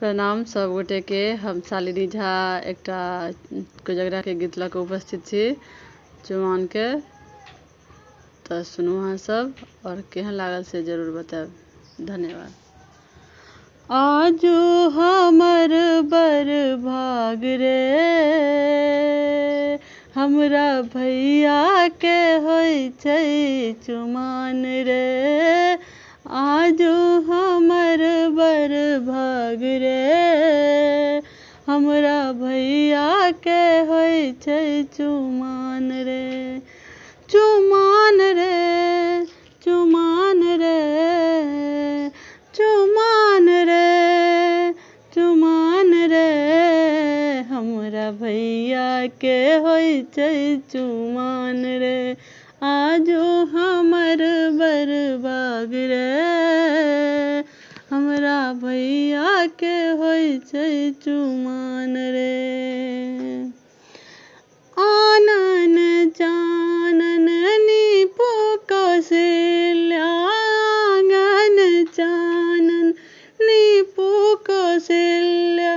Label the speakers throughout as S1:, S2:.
S1: प्रणाम सब गोटे के। हम शालिनी झा एकटा कोजगरा के गीत लऽ कऽ उपस्थित छी चुमान के। तऽ सुनू अहाँ सब और केहन लागल से जरूर बताएब। धन्यवाद। आजू हमर बर भाग रे, हमरा भैया के होय छै चुमान रे। आजू हमर बर भाग रे, हमरा भैया के होय छै चुमान रे। चुमान रे, चुमान रे, चुमान रे, चुमान रे, हमरा भैया के होय छै चुमान रे। आजो हमर बर भाग रे, हमरा भैया के होय छै चुमान रे। आनन चानन नीपू कौशल्या, आंगन चानन नीपू कौशल्या,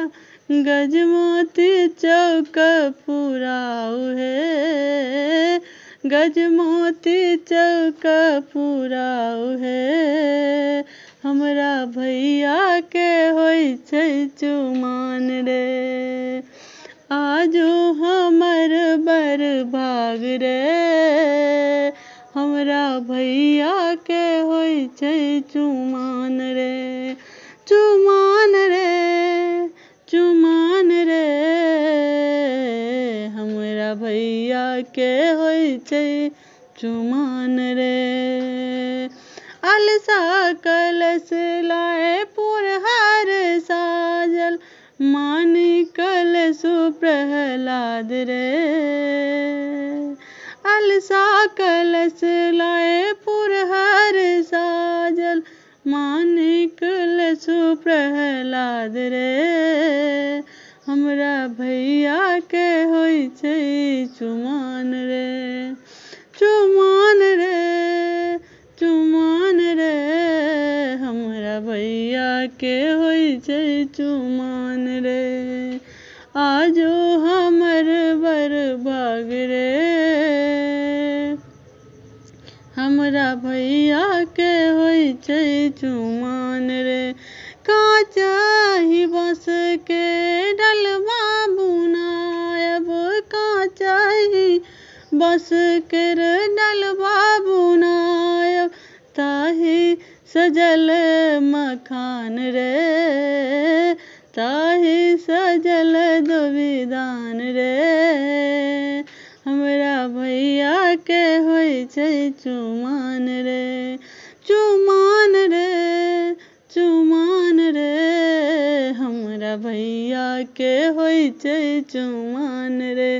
S1: गजमोती चौक पुराऊ है, गजमोती चौक पुराऊ है, हमरा भैया के होय छै चुमान रे। आजू हमर बर भाग रे, हमरा भैया के होय छै चुमान रे। चुमान रे, चुमान रे, हमरा भैया के होय छै चुमान रे। अलसा कलश लाए पुरहर साजल, मानी कलशु प्रहलाद रे। अलसा कलश लाए पुरहर साजल, मानी कलशु प्रहलाद रे, हमरा भैया के होय छै चुमान रे। चुमान रे, चुमान रे, हमरा भैया के होय छै चुमान रे। आजो हमर बर भाग रे, हमरा भैया के होय छै चुमान रे। काचाही बस के डलवा बुनायब, काचाही बस के डलवा बुनायब, ताही सजल मखान रे, ताही सजल दुबिदान रे, हमरा भैया के होय छै चुमान रे। चुमान रे, चुमान रे, हमरा भैया के होय छै चुमान रे।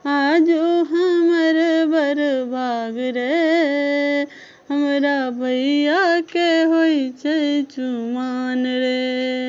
S1: आजो हमर बर भाग रे, हमरा भैया के होय छै चुमान रे।